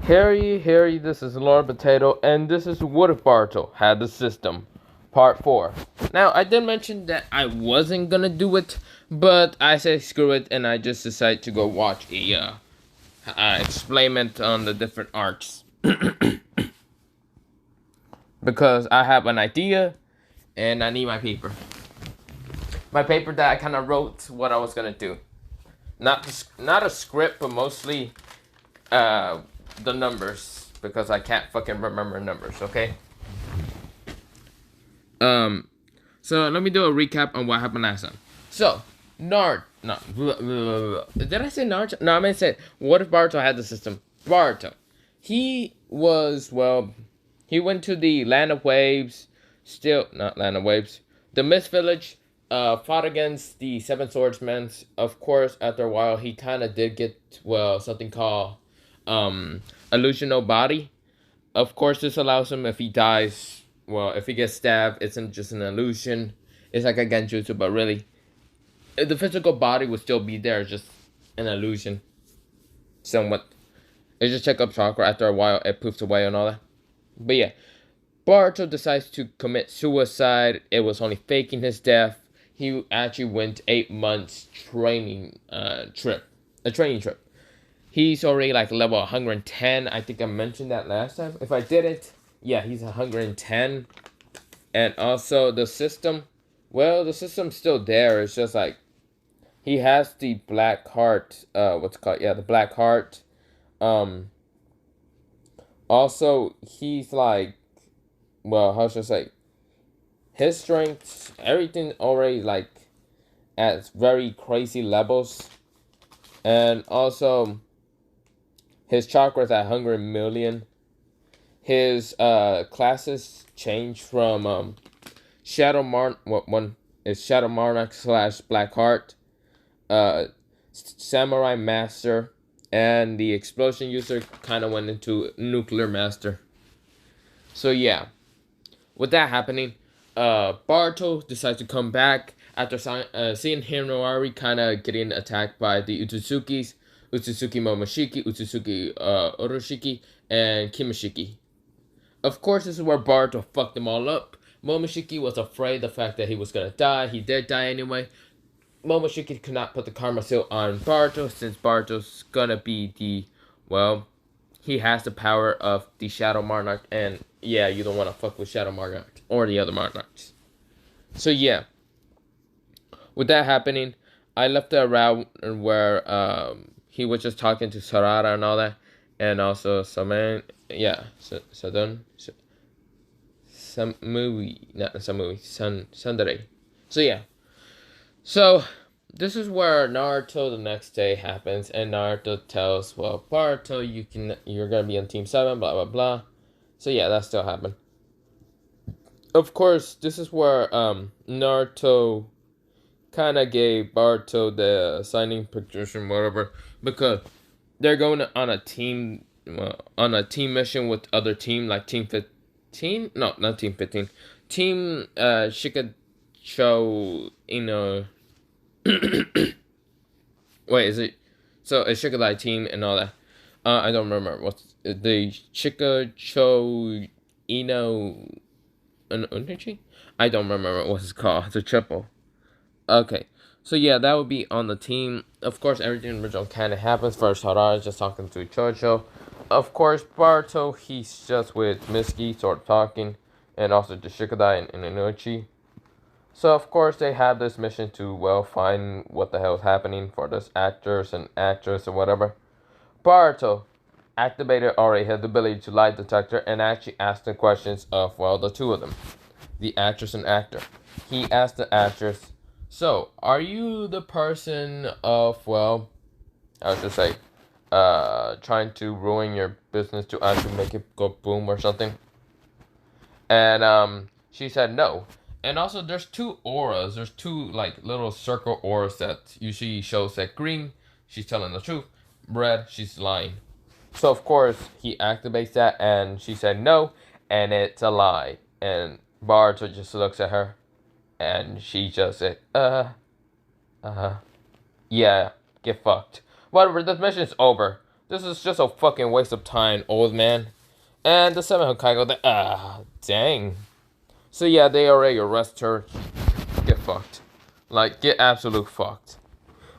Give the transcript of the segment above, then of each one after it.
Harry, this is Lord Potato, and this is What If Boruto Had the System, Part 4. Now, I did mention that I wasn't gonna do it, but I said screw it, and I just decided to go watch a experiment on the different arcs. Because I have an idea, and I need my paper. My paper that I kind of wrote what I was gonna do. Not a script, but mostly the numbers, because I can't fucking remember numbers, okay? So let me do a recap on what happened last time. So, did I say Naruto? No, I meant say, what if Boruto had the system? Boruto. He went to the Land of Waves, not Land of Waves, the Mist Village, fought against the Seven Swordsmen. Of course, after a while, he kind of did get, something called, illusional body. Of course, this allows him, if he dies, if he gets stabbed, it's just an illusion. It's like a genjutsu, but really, the physical body would still be there, just an illusion. Somewhat. It's just check up chakra. After a while, it poofs away and all that. But yeah, Boruto decides to commit suicide. It was only faking his death. He actually went 8 months training trip. He's already like level 110. I think I mentioned that last time. If I didn't, yeah, he's 110. And also the system, the system's still there. It's just like he has the black heart. The black heart. Also, he's like, how should I say? His strength, everything already like at very crazy levels. And also, his chakra's at 100 million. His classes change from Shadow Monarch / Black Heart, Samurai Master, and the Explosion User kind of went into Nuclear Master. So yeah, with that happening, Boruto decides to come back after seeing Hinawari kind of getting attacked by the Utsuzukis, Utsuzuki Momoshiki, Utsuzuki Oroshiki, and Kimishiki. Of course, this is where Boruto fucked them all up. Momoshiki was afraid of the fact that he was gonna die. He did die anyway. Momoshiki could not put the karma seal on Boruto, since Boruto's gonna be he has the power of the Shadow Monarch, and yeah, you don't want to fuck with Shadow Monarch or the other Monarchs. So yeah, with that happening, I left the route where he was just talking to Sarada and all that, and also Samui, Sundere. So yeah, so this is where Naruto the next day happens, and Naruto tells Boruto, you're gonna be on Team 7, blah blah blah. So yeah, that still happened. Of course, this is where Naruto kind of gave Boruto the signing petition, whatever, because they're going on a team mission with other team, like Team 15. No, not Team 15. Team Shikacho, wait, is it? So a Shikadai team and all that. I don't remember what's the Shikacho Unichi. I don't remember what it's called. It's a triple. Okay, so yeah, that would be on the team. Of course, everything in the original canon happens. First, Harada is just talking to Chocho. Of course, Boruto, he's just with Mitsuki, sort of talking, and also the Shikadai and Inochi. So, of course, they have this mission to, find what the hell is happening for this actors and actress or whatever. Boruto activated already his ability to lie detector and actually asked the questions of, the two of them, the actress and actor. He asked the actress, so, are you the person of, I would just say, trying to ruin your business to actually make it go boom or something? And, she said no. And also, there's two auras. There's two, little circle auras that usually shows that green, she's telling the truth. Red, she's lying. So, of course, he activates that, and she said no, and it's a lie. And Boruto just looks at her, and she just said, yeah, get fucked. Whatever, this mission is over. This is just a fucking waste of time, old man. And the 7 Hokage, dang. So yeah, they already arrest her. Get fucked. Like, get absolute fucked.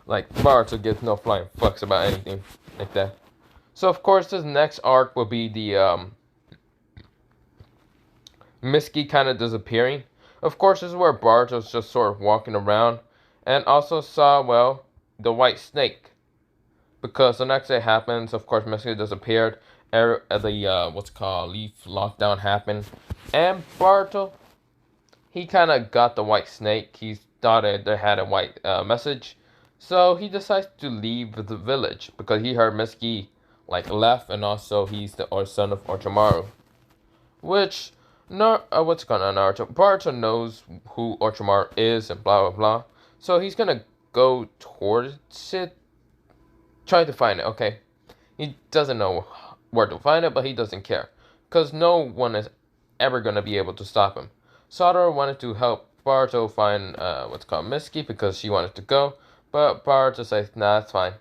Like, Boruto gets no flying fucks about anything like that. So of course, this next arc will be the Mitsuki kind of disappearing. Of course, this is where Boruto's just sort of walking around, and also saw, well, the white snake. Because the next day happens, of course, Mitsuki disappeared. The what's called leaf lockdown happened, and Boruto, he kind of got the white snake. He thought they had a white message, so he decides to leave the village because he heard Mitsuki like left, and also he's the son of Orochimaru, which no, what's going on, Naruto? Boruto knows who Orochimaru is and blah blah blah, so he's gonna go towards it, try to find it. Okay, he doesn't know where to find it, but he doesn't care because no one is ever gonna be able to stop him. Satoru wanted to help Boruto find what's called Mitsuki because she wanted to go, but Boruto says, nah, it's fine.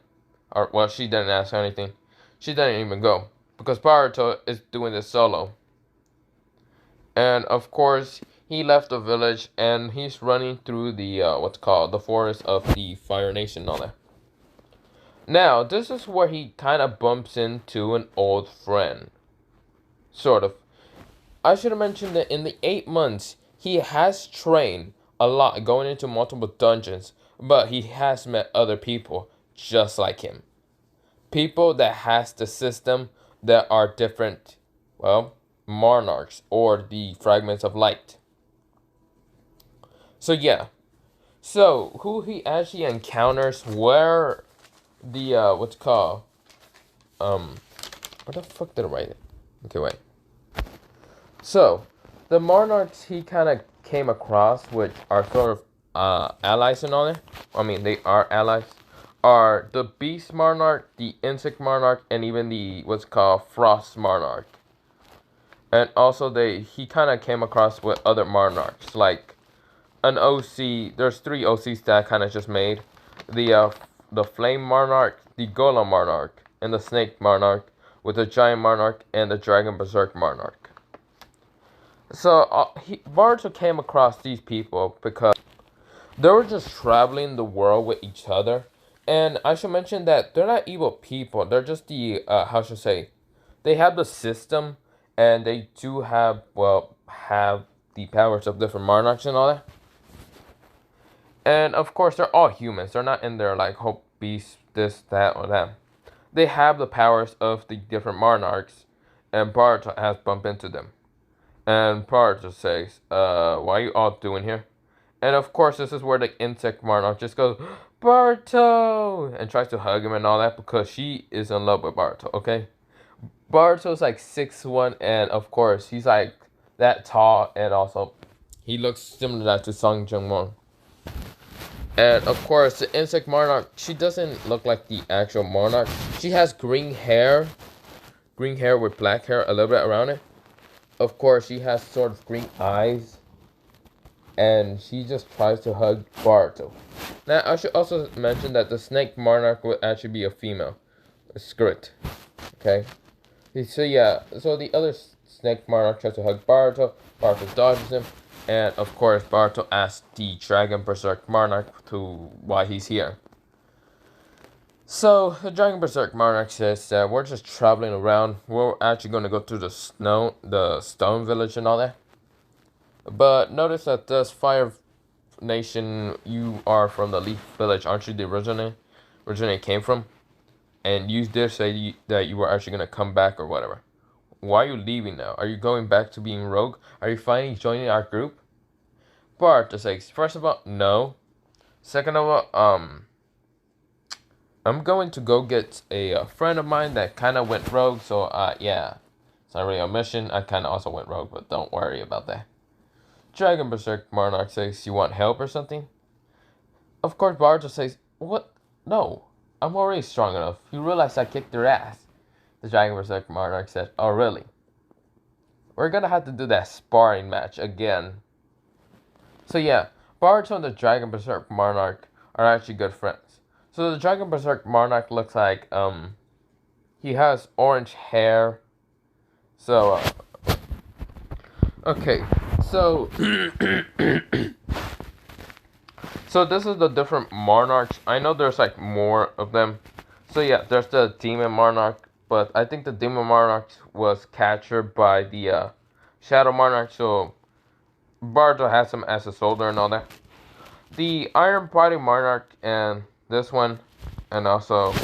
Or, well, she didn't ask anything. She didn't even go because Boruto is doing this solo. And of course, he left the village and he's running through the what's called the forest of the Fire Nation and all that. Now, this is where he kind of bumps into an old friend. Sort of. I should have mentioned that in the 8 months, he has trained a lot, going into multiple dungeons, but he has met other people just like him. People that has the system that are different, well, monarchs or the fragments of light. So yeah. So who he actually encounters, where the what's called where the fuck did I write it? Okay, wait. So the monarchs he kind of came across, which are sort of allies and all that. I mean, they are allies. Are the beast monarch, the insect monarch, and even the what's called frost monarch. And also he kind of came across with other monarchs, like an OC. There's 3 OCs that I kind of just made. The flame monarch, the golem monarch, and the snake monarch, with the giant monarch and the dragon berserk monarch. So Boruto came across these people because they were just traveling the world with each other. And I should mention that they're not evil people. They're just the how should I say, they have the system, and they do have the powers of different monarchs and all that. And of course, they're all humans. They're not in there like hope beast, this, that, or that. They have the powers of the different monarchs, and Boruto has bumped into them. And Boruto says, what are you all doing here? And of course, this is where the insect monarch just goes, Boruto! And tries to hug him and all that because she is in love with Boruto, okay? Boruto's like 6'1", and of course, he's like that tall, and also he looks similar to Song Jung-won. And of course, the insect monarch, she doesn't look like the actual monarch. She has green hair with black hair a little bit around it. Of course, she has sort of green eyes, and she just tries to hug Boruto. Now, I should also mention that the snake monarch would actually be a female. Screw it. Okay? So yeah, so the other snake monarch tries to hug Boruto. Boruto dodges him. And of course, Boruto asks the Dragon Berserk Monarch to why he's here. So the Dragon Berserk Monarch says that we're just traveling around. We're actually going to go to the Stone Village and all that. But notice that this Fire Nation, you are from the Leaf Village, aren't you? The originally came from, and you did say that you were actually going to come back or whatever. Why are you leaving now? Are you going back to being rogue? Are you finally joining our group? Boruto says, first of all, no. Second of all, I'm going to go get a friend of mine that kind of went rogue. So, yeah, it's not really a mission. I kind of also went rogue, but don't worry about that. Dragon Berserk Monarch says, you want help or something? Of course, Boruto says, what? No, I'm already strong enough. You realize I kicked their ass. The Dragon Berserk Monarch said, oh, really? We're gonna have to do that sparring match again. So yeah, Boruto and the Dragon Berserk Monarch are actually good friends. So the Dragon Berserk Monarch looks like, he has orange hair. So, okay, so so this is the different monarchs. I know there's like more of them. So yeah, there's the demon monarch, but I think the demon monarch was captured by the shadow monarch. So Boruto has him as a soldier and all that. The iron body monarch and this one, and also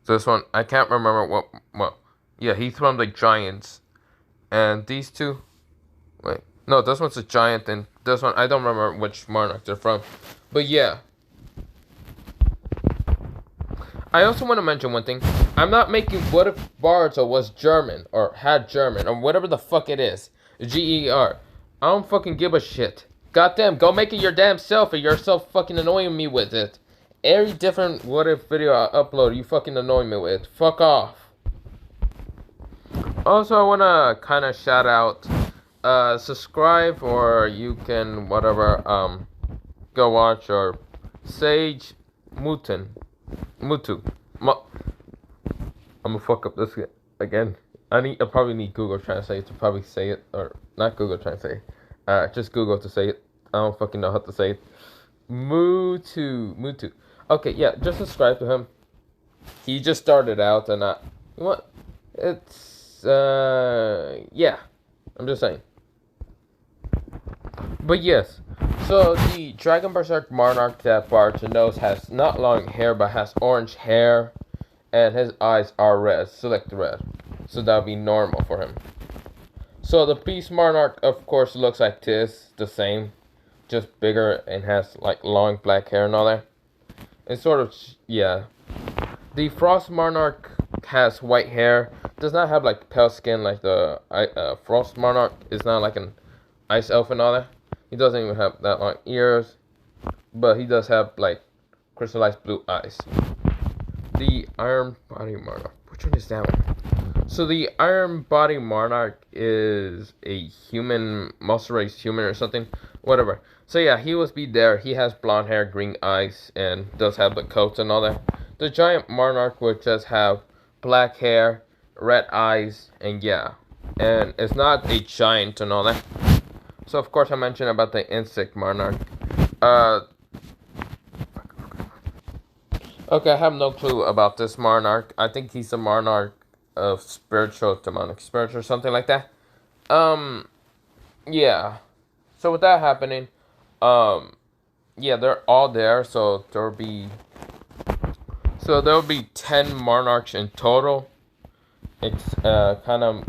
this one. I can't remember what. Well, yeah, he's from the giants, and these two. Wait, no, this one's a giant, and this one I don't remember which monarch they're from, but yeah. I also want to mention one thing. I'm not making what if Boruto was German or had German or whatever the fuck it is. GER. I don't fucking give a shit. Goddamn, go make it your damn self, and you're so fucking annoying me with it. Every different what if video I upload, you fucking annoy me with. Fuck off. Also, I want to kind of shout out, subscribe, or you can whatever, go watch, or Sage Mutu. I'm gonna fuck up this again. I probably need Google Translate to probably say it, or not Google Translate. Just Google to say it. I don't fucking know how to say it. Mutu. Okay, yeah, just subscribe to him. He just started out, and you know what? It's yeah. I'm just saying. But yes, so the Dragon Berserk Monarch that Boruto knows has not long hair, but has orange hair, and his eyes are red, select red. So that would be normal for him. So the Beast Monarch, of course, looks like this, the same, just bigger and has like long black hair and all that. It's sort of, yeah. The Frost Monarch has white hair, does not have like pale skin like the Frost Monarch. Is not like an ice elf and all that. He doesn't even have that long ears, but he does have like crystallized blue eyes. The Iron Body Monarch, which one is that one? So the Iron Body Monarch is a human, muscle race human or something, whatever. So yeah, he was be there. He has blonde hair, green eyes, and does have the coat and all that. The Giant Monarch, which does have black hair, red eyes, and yeah, and it's not a giant and all that. So of course I mentioned about the Insect Monarch. Okay, I have no clue about this monarch. I think he's a monarch of spiritual, demonic spiritual, or something like that. Yeah. So with that happening, yeah, they're all there. So there'll be 10 monarchs in total. It's kind of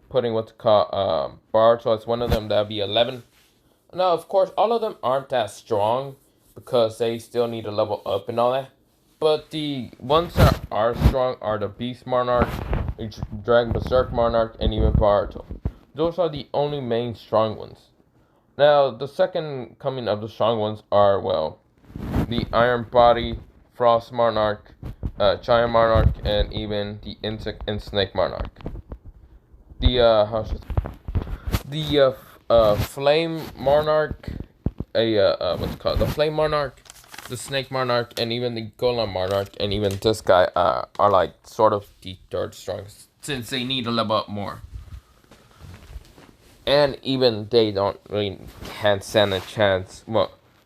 putting what to call Boruto as one of them. That'd be 11. Now, of course, all of them aren't that strong because they still need to level up and all that. But the ones that are strong are the Beast Monarch, Dragon Berserk Monarch, and even Boruto. Those are the only main strong ones. Now, the second coming of the strong ones are, well, the Iron Body, Frost Monarch, Giant Monarch, and even the Insect and Snake Monarch. The Flame Monarch, what's it called? The Flame Monarch, the Snake Monarch, and even the Golem Monarch, and even this guy are like sort of the third strongest, since they need to level up more. And even they can't stand a chance,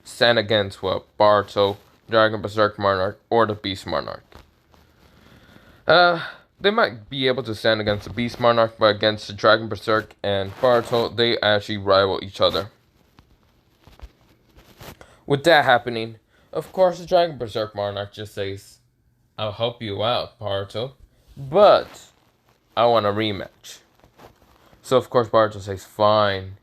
stand against, Boruto, Dragon Berserk Monarch, or the Beast Monarch. They might be able to stand against the Beast Monarch, but against the Dragon Berserk and Boruto, they actually rival each other. With that happening, of course, the Dragon Berserk Monarch just says, "I'll help you out, Boruto, but I want a rematch." So, of course, Boruto says, "Fine."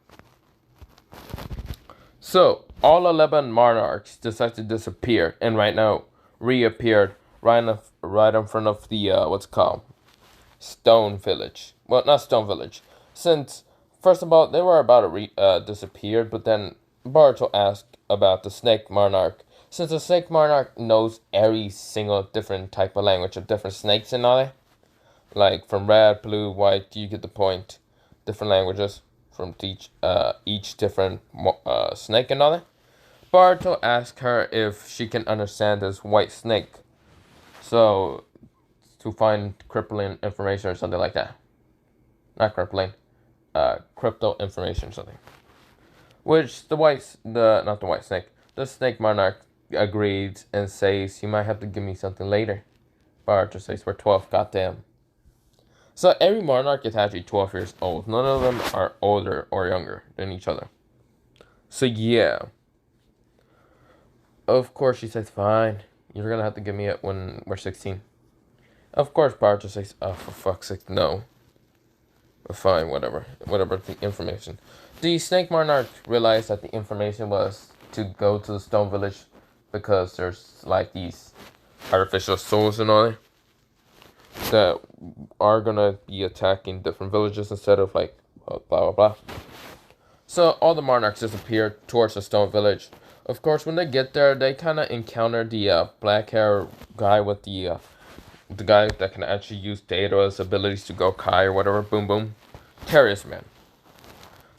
So, all 11 monarchs decide to disappear, and right now, reappeared right in front of the, what's it called? Stone Village. Well, not Stone Village. Since, first of all, they were about to disappear, but then Boruto asked about the Snake Monarch. Since the Snake Monarch knows every single different type of language of different snakes and all that. Like, from red, blue, white, you get the point. Different languages from each different snake and all that. Boruto asked her if she can understand this white snake. So to find crippling information or something like that. Not crippling, crypto information or something. Which not the white snake, the snake monarch agrees and says, you might have to give me something later. Boruto says, we're 12, goddamn. So every monarch is actually 12 years old. None of them are older or younger than each other. So yeah. Of course she says, fine. You're gonna have to give me it when we're 16. Of course Boruto says, oh, for fuck's sake, no. But fine, whatever. Whatever the information. The Snake Monarch realized that the information was to go to the Stone Village because there's like these artificial souls and all that are gonna be attacking different villages instead of like blah blah blah. So all the monarchs disappear towards the Stone Village. Of course, when they get there, they kind of encounter the black hair guy with the guy that can actually use Data's abilities to go Kai or whatever. Boom boom, Terrorist Man.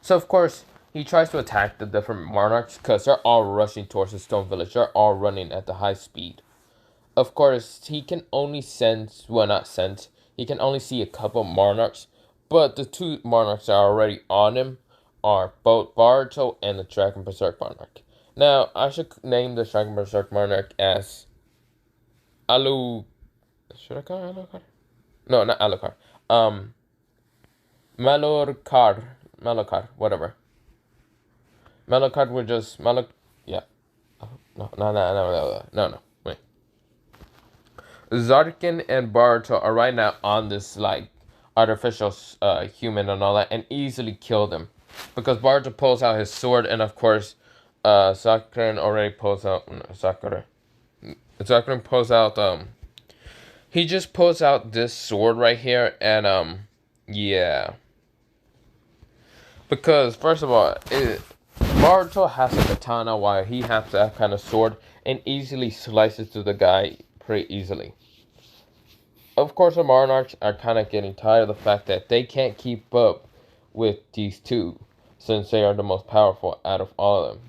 So of course he tries to attack the different monarchs because they're all rushing towards the Stone Village. They're all running at the high speed. Of course, he can only sense, well, not sense, he can only see a couple monarchs, but the two monarchs that are already on him are both Boruto and the Dragon Berserk Monarch. Now, I should name the Dragon Berserk Monarch as should I call it Alucard? No, not Alucard. Malorcar, whatever. Malorcar would just, yeah. No. Zarkin and Boruto are right now on this like artificial human and all that, and easily kill them because Boruto pulls out his sword, and of course, Sakura already pulls out. Sakura pulls out. He just pulls out this sword right here, and yeah. Because first of all, Boruto has a katana, while he has that kind of sword, and easily slices through the guy pretty easily. Of course, the monarchs are kind of getting tired of the fact that they can't keep up with these two, since they are the most powerful out of all of them.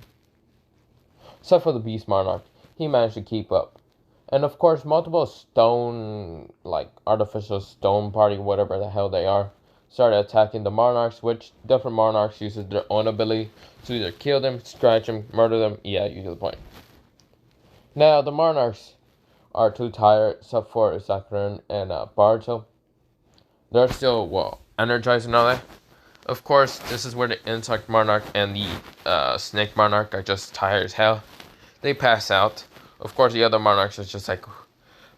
Except for the Beast Monarch, he managed to keep up. And of course, multiple stone, like artificial stone party, whatever the hell they are, started attacking the monarchs, which different monarchs uses their own ability to either kill them, scratch them, murder them. Yeah, you get the point. Now, the monarchs are too tired, except for Sakura and Boruto. They're still, well, energized and all that. Of course, this is where the Insect Monarch and the Snake Monarch are just tired as hell. They pass out. Of course, the other monarchs are just like,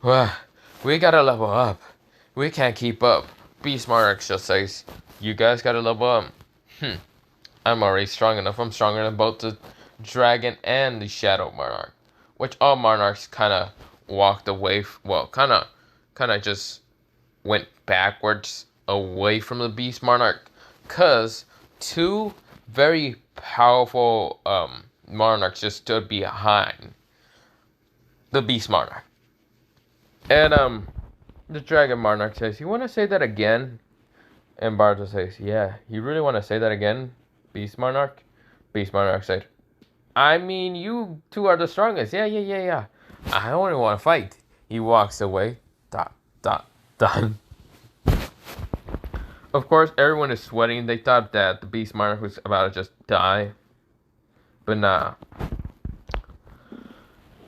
well, we gotta level up. We can't keep up. Beast Monarch just says, you guys gotta level up. I'm already strong enough. I'm stronger than both the Dragon and the Shadow Monarch. Which all monarchs kind of walked away, kind of just went backwards away from the Beast Monarch, because two very powerful monarchs just stood behind the Beast Monarch. And the Dragon Monarch says, you want to say that again? And Boruto says, yeah, you really want to say that again, Beast Monarch? Beast Monarch said, I mean, you two are the strongest. Yeah. I only want to fight. He walks away. Done. Of course, everyone is sweating. They thought that the Beast Monarch was about to just die. But nah.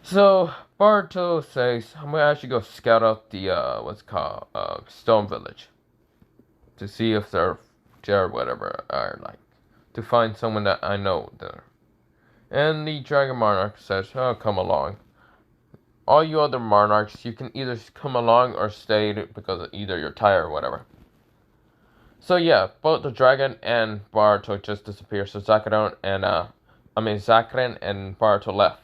So, Boruto says, I'm going to actually go scout out the, Stone Village. To see if they're whatever, are like. To find someone that I know there. And the Dragon Monarch says, oh, come along. All you other monarchs, you can either come along or stay because either you're tired or whatever. So yeah, both the Dragon and Boruto just disappeared. So Sakura and Boruto left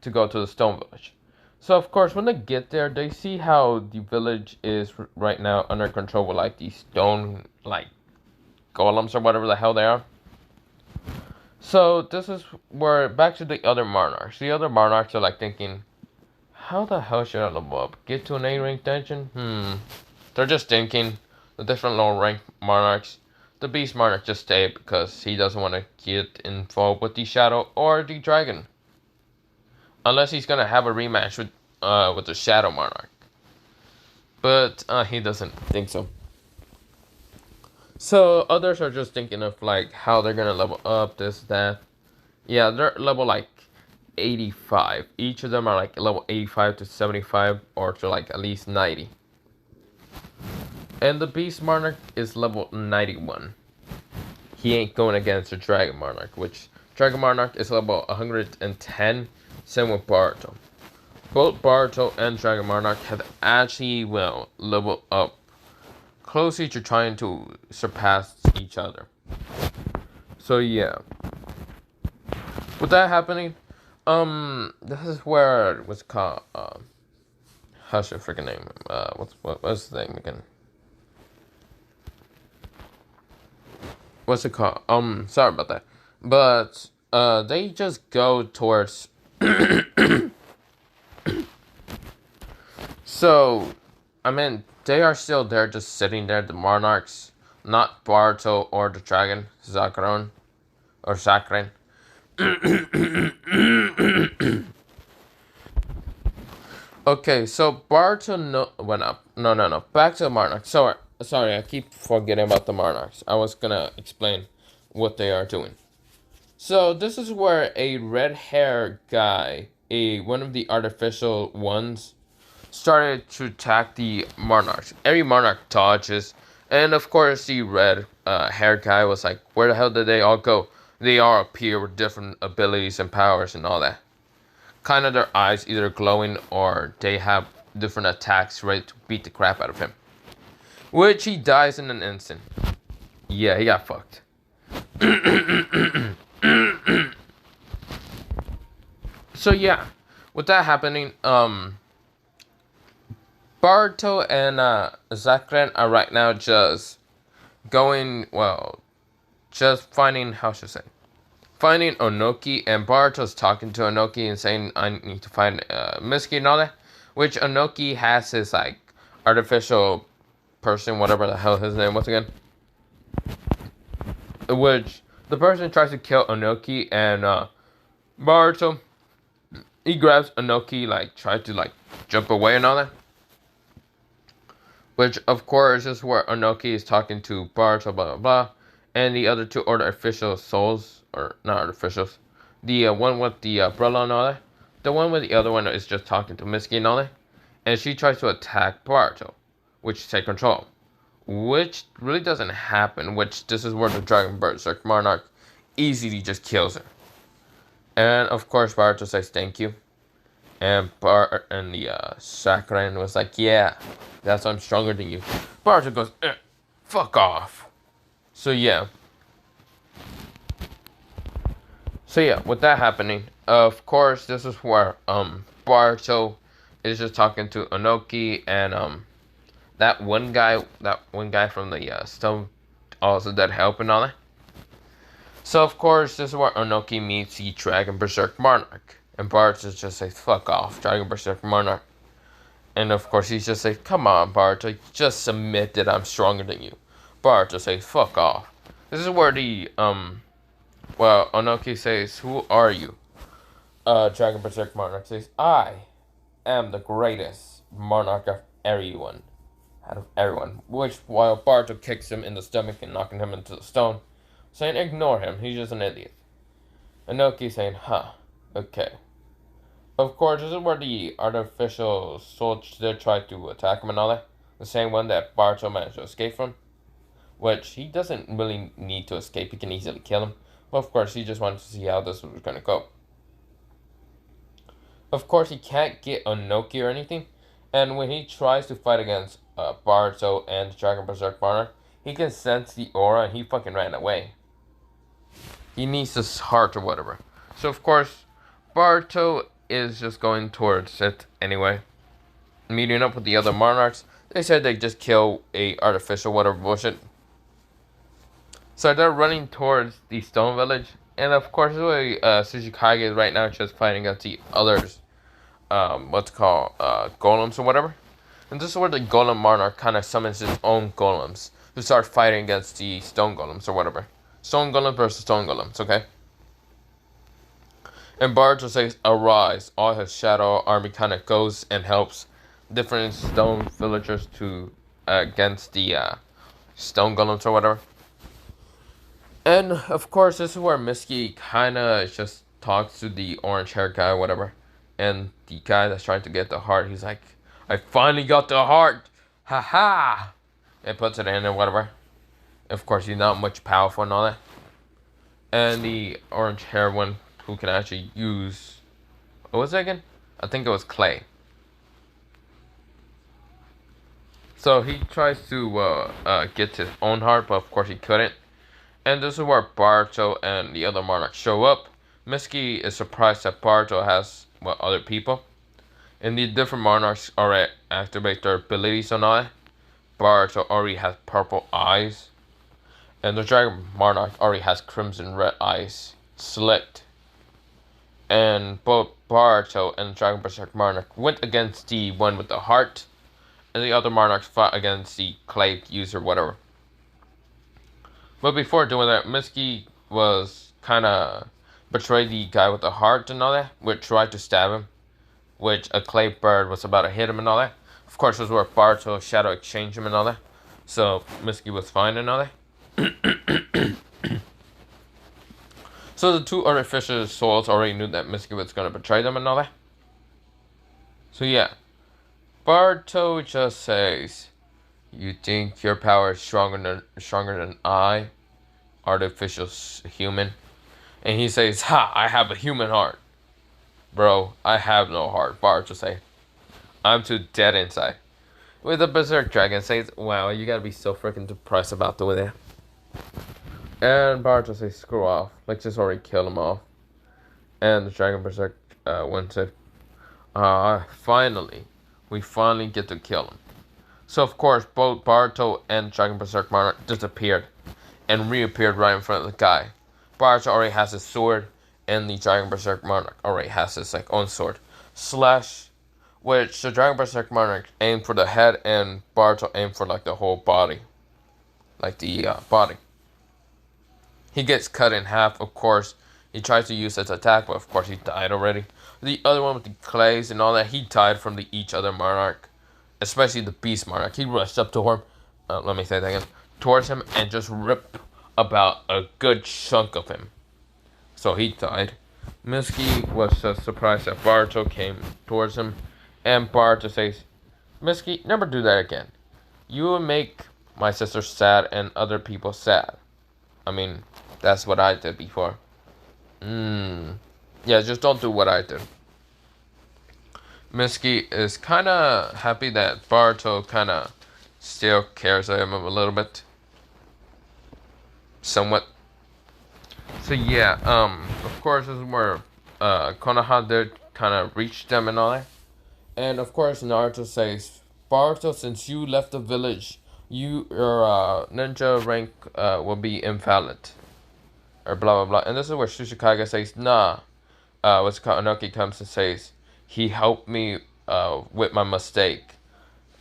to go to the Stone Village. So of course, when they get there, they see how the village is right now under control with like these stone like golems or whatever the hell they are. So this is where, back to the other monarchs. The other monarchs are like thinking, how the hell should I level up? Get to an A-rank dungeon? They're just thinking, the different low rank monarchs. The Beast Monarch just stayed because he doesn't want to get involved with the Shadow or the Dragon. Unless he's going to have a rematch with the Shadow Monarch. but he doesn't think so. So others are just thinking of like how they're gonna level up this that. Yeah, they're level like 85. Each of them are like level 85 to 75 or to like at least 90. And the Beast Monarch is level 91. He ain't going against the Dragon Monarch, which Dragon Monarch is level 110. Same with Boruto. Both Boruto and Dragon Monarch have actually, well, leveled up closely to trying to surpass each other. So yeah. With that happening, this is where it was called, how's your freaking name? What's the name again? What's it called? Sorry about that. But, they just go towards, so, I mean, they are still there just sitting there, the Monarchs, not Boruto or the Dragon, Zakaron, or Sakren. Okay, so Boruto went up. No. Back to the Monarchs. Sorry, I keep forgetting about the Monarchs. I was gonna explain what they are doing. So this is where a red hair guy, one of the artificial ones, started to attack the Monarchs. Every Monarch dodges, and of course the red hair guy was like, "Where the hell did they all go? They all appear with different abilities and powers and all that." Kind of their eyes either glowing or they have different attacks ready to beat the crap out of him. Which he dies in an instant. Yeah, he got fucked. So yeah, with that happening, Boruto and Zakren are right now just going, well, just finding, how should I say, finding Onoki, and Boruto's talking to Onoki and saying, I need to find Mitsuki and all that, which Onoki has his, like, artificial person, whatever the hell his name was again, which the person tries to kill Onoki, and Boruto, he grabs Onoki, like, tries to, like, jump away and all that. Which, of course, is where Onoki is talking to Boruto, blah, blah, blah. And the other two artificial souls, or not artificials. The one with the umbrella and all that. The one with the other one is just talking to Mitsuki and all that. And she tries to attack Boruto, which take control. Which really doesn't happen, which this is where the Dragon Berserk Monarch easily just kills her. And, of course, Boruto says thank you. And the Sakura was like, yeah, that's why I'm stronger than you. Boruto goes, fuck off. So yeah, with that happening, of course, this is where Boruto is just talking to Onoki, and that one guy from the stone, also that help and all that. So of course, this is where Onoki meets the Dragon Berserk Monarch. And Boruto just says, fuck off, Dragon Berserk Monarch. And of course, he's just like, come on, Boruto, just admit that I'm stronger than you. Boruto says, fuck off. This is where the, Onoki says, who are you? Dragon Berserk Monarch says, I am the greatest monarch of everyone. Out of everyone. Which, while Boruto kicks him in the stomach and knocking him into the stone, saying, ignore him, he's just an idiot. Onoki saying, huh, okay. Of course, this is where the artificial soldier tried to attack him and all that. The same one that Boruto managed to escape from. Which he doesn't really need to escape, he can easily kill him. But of course, he just wanted to see how this was going to go. Of course, he can't get Onoki or anything. And when he tries to fight against Boruto and Dragon Berserk Monarch, he can sense the aura and he fucking ran away. He needs his heart or whatever. So of course, Boruto is just going towards it anyway. Meeting up with the other monarchs. They said they just kill a artificial whatever bullshit. So they're running towards the stone village. And of course, Tsuchikage is right now just fighting against the others. Golems or whatever. And this is where the golem monarch kind of summons his own golems to start fighting against the stone golems or whatever. Stone golem versus stone golems, okay? And Boruto says, arise. All his shadow army kind of goes and helps different stone villagers to against the stone golems or whatever. And of course, this is where Misky kind of just talks to the orange hair guy, whatever. And the guy that's trying to get the heart, he's like, I finally got the heart! Ha ha! And puts it in and whatever. Of course, he's not much powerful and all that. And the orange hair one who can actually use. What was it again? I think it was clay. So he tries to get his own heart, but of course he couldn't. And this is where Boruto and the other monarchs show up. Misky is surprised that Boruto has other people. And the different monarchs already activate their abilities and all that. Boruto already has purple eyes. And the Dragon Monarch already has crimson red eyes. Slit. And both Boruto and the Dragon Berserk Monarch went against the one with the heart. And the other monarchs fought against the clay user, whatever. But before doing that, Misky was kind of betrayed the guy with the heart and all that, which tried to stab him, which a clay bird was about to hit him and all that. Of course, this was where Boruto Shadow exchanged him and all that. So Misky was fine and all that. So the two artificial souls already knew that Misky was going to betray them and all that. So yeah, Boruto just says, you think your power is stronger than I, artificial human? And he says, ha, I have a human heart. Bro, I have no heart. Boruto says, I'm too dead inside. With the Berserk Dragon says, wow, you gotta be so freaking depressed about doing that. And Boruto says, screw off. Let's just already kill him off. And the Dragon Berserk one said, finally, we finally get to kill him. So of course, both Boruto and Dragon Berserk Monarch disappeared and reappeared right in front of the guy. Boruto already has his sword, and the Dragon Berserk Monarch already has his own sword. Slash, which the Dragon Berserk Monarch aimed for the head, and Boruto aimed for the whole body, the body. He gets cut in half. Of course, he tries to use his attack, but of course he died already. The other one with the clays and all that, he died from each other monarch. Especially the Beast Monarch. He rushed up to him, let me say that again, towards him and just ripped about a good chunk of him. So he died. Misky was just surprised that Boruto came towards him, and Boruto says, Misky, never do that again. You will make my sister sad and other people sad. I mean, that's what I did before. Yeah, just don't do what I did. Misky is kind of happy that Boruto kind of still cares of him a little bit. Somewhat. So yeah, of course this is where Konoha did kind of reach them and all that. And of course Naruto says, Boruto, since you left the village, your ninja rank will be invalid. Or blah blah blah. And this is where Tsuchikage says, nah. What's called Inoki comes and says, he helped me with my mistake.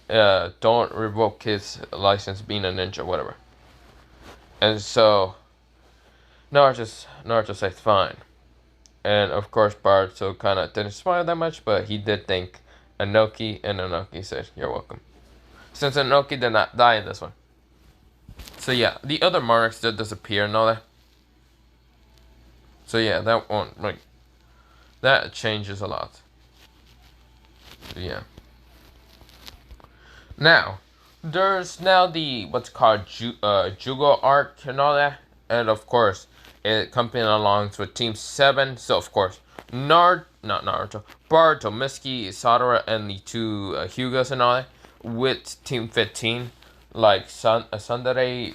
Don't revoke his license being a ninja, whatever. And so Naruto says fine. And of course Boruto kind of didn't smile that much, but he did thank Inoki, and Inoki said, you're welcome. Since Inoki did not die in this one. So yeah, the other monarchs did disappear and all that. So yeah, that one, that changes a lot. So yeah. Now, there's now the what's called Jugo arc and all that, and of course, it accompanied along with Team 7. So of course, not Naruto, Boruto, Misky, Sadara, and the two Hyugas and all that, with Team 15, like Sundere,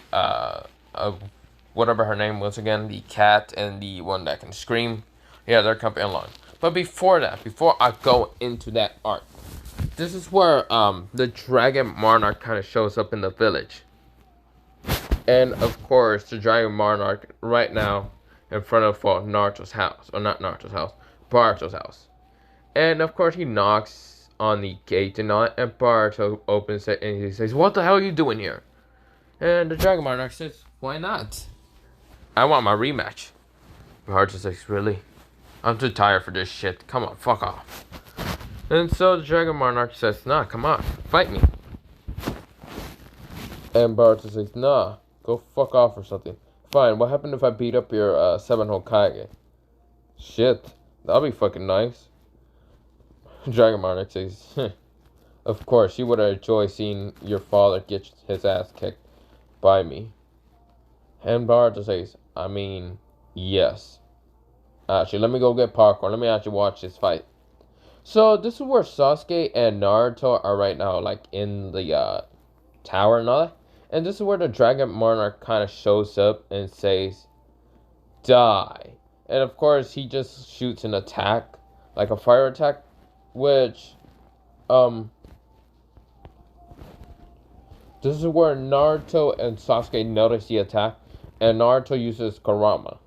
whatever her name was again, the cat and the one that can scream. Yeah, they're coming along. But before that, before I go into that arc, this is where the Dragon Monarch kind of shows up in the village. And of course, the Dragon Monarch right now in front of Naruto's house. Or not Naruto's house, Boruto's house. And of course, he knocks on the gate and all that, and Boruto opens it and he says, what the hell are you doing here? And the Dragon Monarch says, why not? I want my rematch. Boruto says, really? I'm too tired for this shit. Come on, fuck off. And so the Dragon Monarch says, nah, come on, fight me. And Boruto says, nah, go fuck off or something. Fine, what happened if I beat up your 7 Hokage? Shit, that'll be fucking nice. Dragon Monarch says, of course, you would have enjoyed seeing your father get his ass kicked by me. And Boruto says, I mean, yes. Actually, let me go get popcorn. Let me actually watch this fight. So, this is where Sasuke and Naruto are right now, like, in the tower and all that. And this is where the Dragon Monarch kind of shows up and says, die. And of course, he just shoots an attack, like a fire attack, which, this is where Naruto and Sasuke notice the attack, and Naruto uses Kurama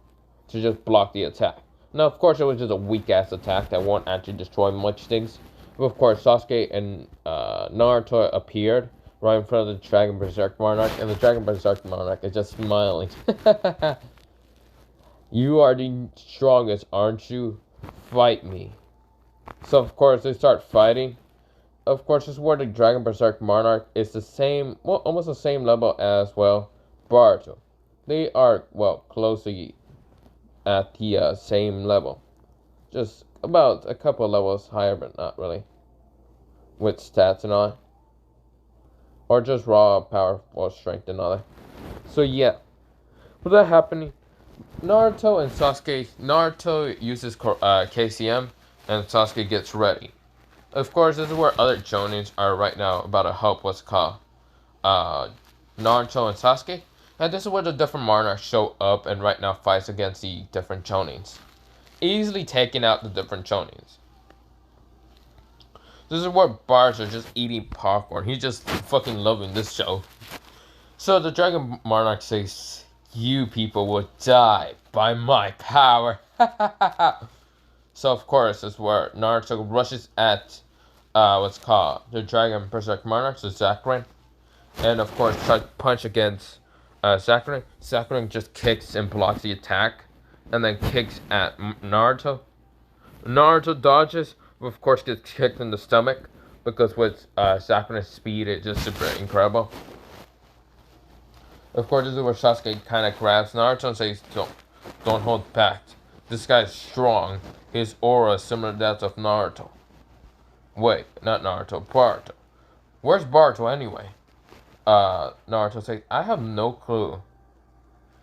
to just block the attack. Now, of course, it was just a weak-ass attack that won't actually destroy much things. But of course, Sasuke and Naruto appeared right in front of the Dragon Berserk Monarch, and the Dragon Berserk Monarch is just smiling. You are the strongest, aren't you? Fight me. So, of course, they start fighting. Of course, this is where the Dragon Berserk Monarch is the same, well, almost the same level as, well, Boruto. They are, well, closely at the same level. Just about a couple levels higher, but not really. With stats and all that. Or just raw power or strength and all that. So yeah. With that happening, Naruto and Sasuke, Naruto uses KCM and Sasuke gets ready. Of course, this is where other Jonins are right now about to help what's called Naruto and Sasuke. And this is where the different monarchs show up and right now fights against the different Jonins. Easily taking out the different Jonins. This is where Boruto just eating popcorn. He's just fucking loving this show. So the Dragon Monarch says, you people will die by my power. So of course, this is where Naruto rushes at what's called the Dragon Berserk Monarch, so Sakura. And of course, tries to punch against Sakura. Sakura just kicks and blocks the attack. And then kicks at Naruto. Naruto dodges, but of course gets kicked in the stomach. Because with Sakura's speed, it's just super incredible. Of course, this is where Sasuke kind of grabs Naruto and says, don't hold back. This guy's strong. His aura is similar to that of Naruto. Wait, not Naruto, Boruto. Where's Boruto anyway? Naruto says, I have no clue.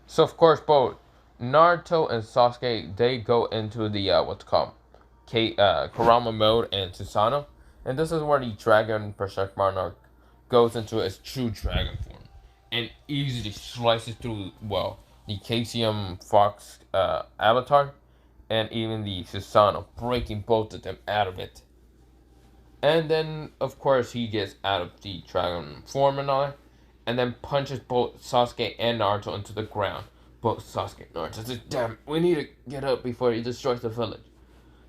So of course, both Naruto and Sasuke, they go into the, what's called, Kurama mode and Susanoo. And this is where the Dragon Berserk Monarch goes into its true dragon form. And easily slices through, well, the KCM Fox avatar. And even the Susanoo, breaking both of them out of it. And then, of course, he gets out of the dragon form and all that. And then punches both Sasuke and Naruto into the ground. Both Sasuke and Naruto says, damn, we need to get up before he destroys the village.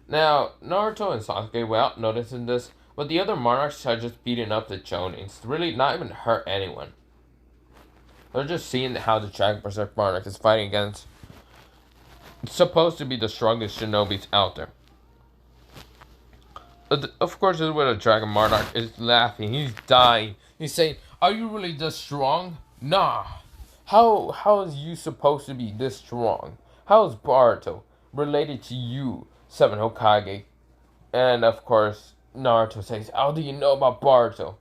Now, Naruto and Sasuke were out noticing this, but the other monarchs are just beating up the Jonins. Really not even hurt anyone. They're just seeing how the Dragon Berserk Monarch is fighting against supposed to be the strongest shinobis out there. Of course, this is where the Dragon Monarch is laughing. He's dying. He's saying, are you really this strong? Nah. How is you supposed to be this strong? How is Boruto related to you, 7 Hokage? And of course, Naruto says, how do you know about Boruto?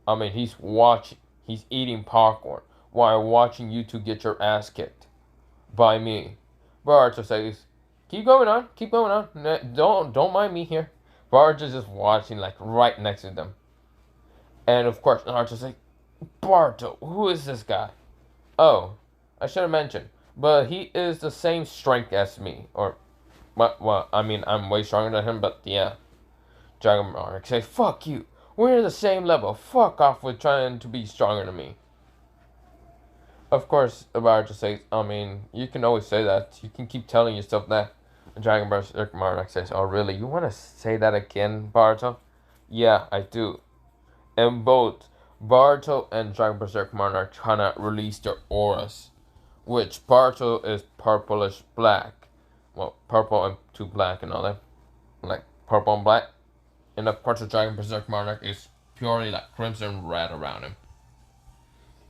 I mean, he's watching. He's eating popcorn while watching you two get your ass kicked by me. Boruto says, keep going on. Keep going on. Don't mind me here. Boruto's just watching, like, right next to them. And, of course, Naruto's like, Boruto, who is this guy? Oh, I should have mentioned. But he is the same strength as me. Or, well, I mean, I'm way stronger than him, but yeah. Dragon Monarch says, fuck you. We're the same level. Fuck off with trying to be stronger than me. Of course, Boruto says, I mean, you can always say that. You can keep telling yourself that. Dragon Berserk Monarch says, oh really, you want to say that again, Boruto? Yeah, I do. And both Boruto and Dragon Berserk Monarch kind of release their auras. Which Boruto is purplish black. Well, purple and to black and all that. Like, purple and black. And of course, the Dragon Berserk Monarch is purely like crimson red around him.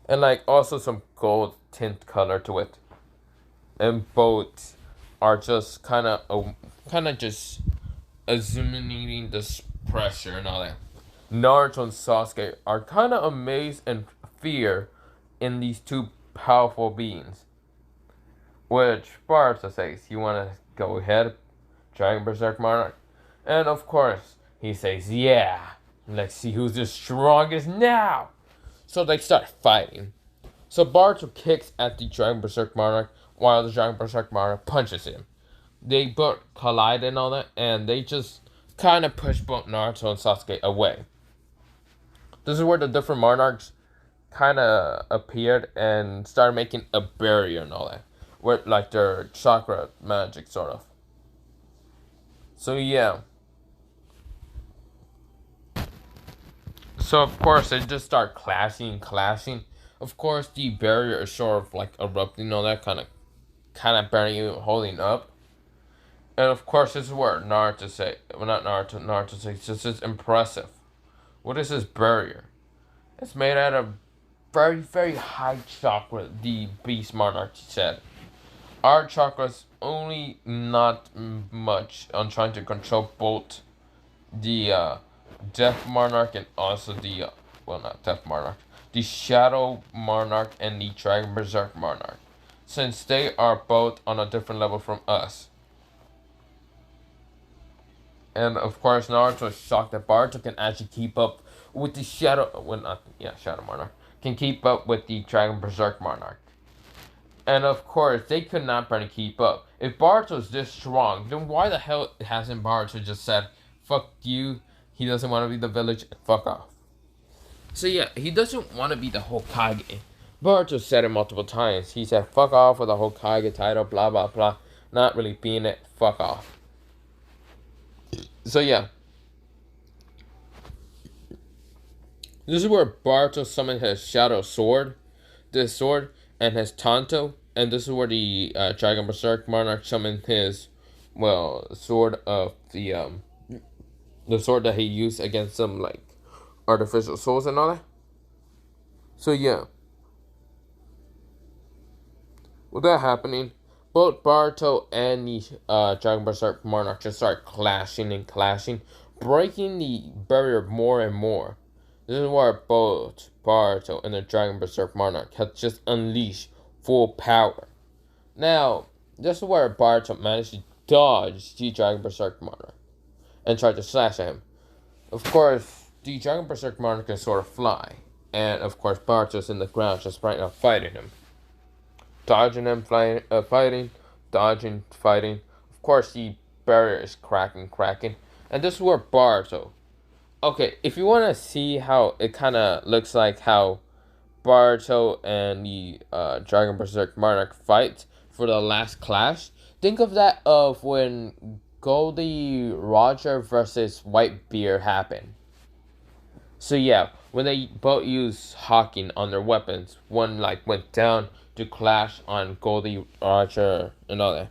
And like also some gold tint color to it. And both are just kind of just eliminating this pressure and all that. Naruto and Sasuke are kind of amazed and fear in these two powerful beings. Which Barca says, you want to go ahead, Dragon Berserk Monarch? And of course, he says, yeah, let's see who's the strongest now. So they start fighting. So Boruto kicks at the Dragon Berserk Monarch while the Dragon Berserk Monarch punches him. They both collide and all that, and they just kind of push both Naruto and Sasuke away. This is where the different monarchs kind of appeared and started making a barrier and all that, with like their chakra magic sort of. So yeah. So of course they just start clashing. Of course the barrier is sort of like erupting and all that kind of barrier holding up. And of course this is where Naruto say, well not Naruto says this is impressive. What is this barrier? It's made out of very, very high chakra, the Beast Monarch said. Our chakra's only not much on trying to control both the Death Monarch and also the, well not Death Monarch, the Shadow Monarch and the Dragon Berserk Monarch, since they are both on a different level from us. And of course Naruto is shocked that Boruto can actually keep up with the Shadow, well not, yeah, Shadow Monarch, can keep up with the Dragon Berserk Monarch. And of course, they could not barely keep up. If Boruto's this strong, then why the hell hasn't Boruto just said, fuck you, he doesn't want to be the village, and fuck off. So yeah, he doesn't want to be the Hokage. Boruto said it multiple times. He said, fuck off with the Hokage title, blah blah blah. Not really being it, fuck off. So yeah. This is where Boruto summoned his Shadow Sword. This sword and his Tanto, and this is where the Dragon Berserk Monarch summoned his, well, sword of the sword that he used against some like artificial souls and all that. So yeah, with that happening, both Boruto and the Dragon Berserk Monarch just start clashing, breaking the barrier more and more. This is where both Boruto and the Dragon Berserk Monarch have just unleashed full power. Now, this is where Boruto managed to dodge the Dragon Berserk Monarch and tried to slash at him. Of course, the Dragon Berserk Monarch can sort of fly. And of course, Boruto's in the ground just right now fighting him. Dodging him, fighting, dodging, fighting. Of course, the barrier is cracking. And this is where Boruto. Okay, if you want to see how it kind of looks like how Boruto and the Dragon Berserk Monarch fight for the last clash, think of that of when Goldie Roger versus Whitebeard happened. So yeah, when they both used Hawking on their weapons, one like went down to clash on Goldie Roger and all that.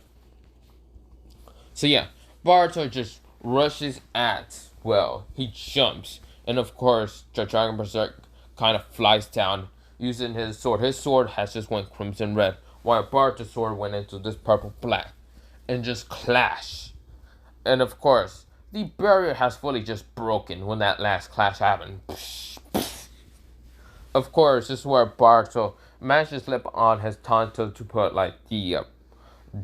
So yeah, Boruto just rushes at, well, he jumps, and of course, the Dragon Berserk kind of flies down using his sword. His sword has just went crimson red, while Boruto's sword went into this purple black, and just clash. And of course, the barrier has fully just broken when that last clash happened. Of course, this is where Boruto managed to slip on his Tanto to put like the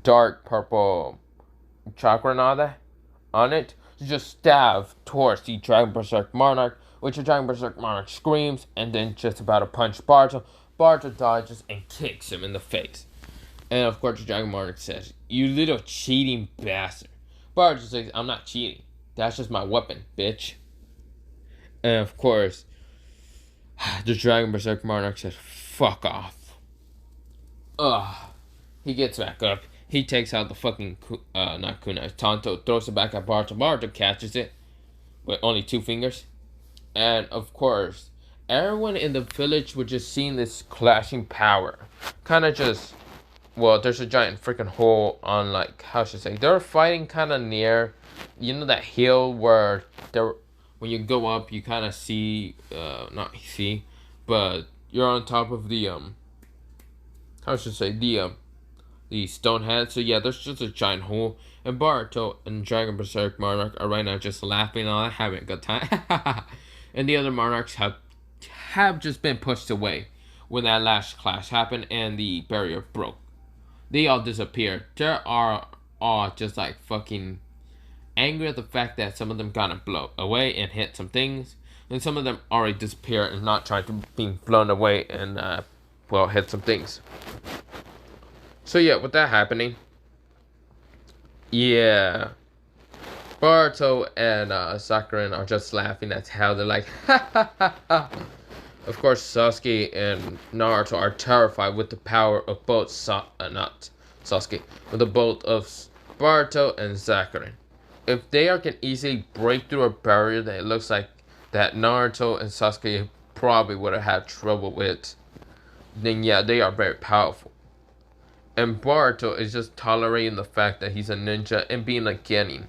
dark purple chakra and all that on it to just stab towards the Dragon Berserk Monarch, which the Dragon Berserk Monarch screams and then just about to punch Boruto. Boruto dodges and kicks him in the face. And of course the Dragon Monarch says, "You little cheating bastard." Boruto says, "I'm not cheating. That's just my weapon, bitch." And of course, the Dragon Berserk Monarch says, "Fuck off." Ugh. He gets back up. He takes out the fucking, not kunai, Tanto, throws it back at Boruto. Boruto catches it with only 2 fingers. And of course, everyone in the village was just seeing this clashing power. Kind of just, well, there's a giant freaking hole on, like, how should I say, they were fighting kind of near, you know, that hill where there, when you go up, you kind of see, not see, but you're on top of the how should I say the stone head. So yeah, there's just a giant hole. And Boruto and Dragon Berserk Monarch are right now just laughing on it, having a good time. And the other monarchs have just been pushed away when that last clash happened and the barrier broke. They all disappeared. They are all just like fucking angry at the fact that some of them gotta blow away and hit some things, and some of them already disappeared and not trying to be blown away and hit some things. So yeah, with that happening, yeah, Boruto and Sakura are just laughing at how they're like, ha ha ha ha. Of course, Sasuke and Naruto are terrified with the power of both not Sasuke, with the both of Boruto and Sakura. If they can easily break through a barrier that it looks like that Naruto and Sasuke probably would have had trouble with, then yeah, they are very powerful. And Boruto is just tolerating the fact that he's a ninja and being a genin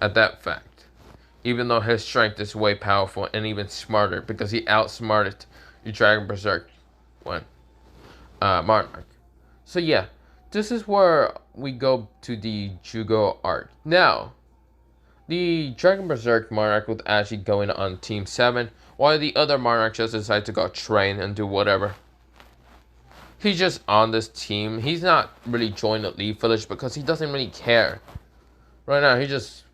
at that fact. Even though his strength is way powerful and even smarter because he outsmarted the Dragon Berserk one, Monarch. So yeah, this is where we go to the Jugo arc. Now, the Dragon Berserk Monarch was actually going on Team 7, while the other Monarch just decided to go train and do whatever. He's just on this team. He's not really joining the Leaf Village because he doesn't really care. Right now, he's just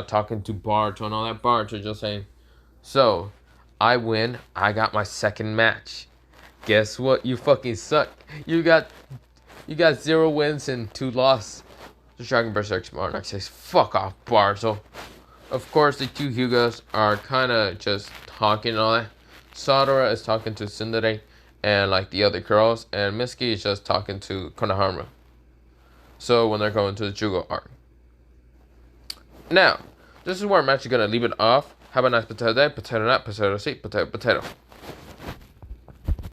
talking to Boruto and all that. Boruto just saying, so, I win. I got my second match. Guess what? You fucking suck. You got 0 wins and 2 losses. The Dragon Berserk Monarch says, fuck off, Boruto. Of course, the two Hyugos are kind of just talking and all that. Sadara is talking to Tsundere and like the other girls, and Mitsuki is just talking to Konohamaru. So when they're going to the Jugo arc. Now, this is where I'm actually going to leave it off. Have a nice potato day, potato nut, potato seed, potato, potato.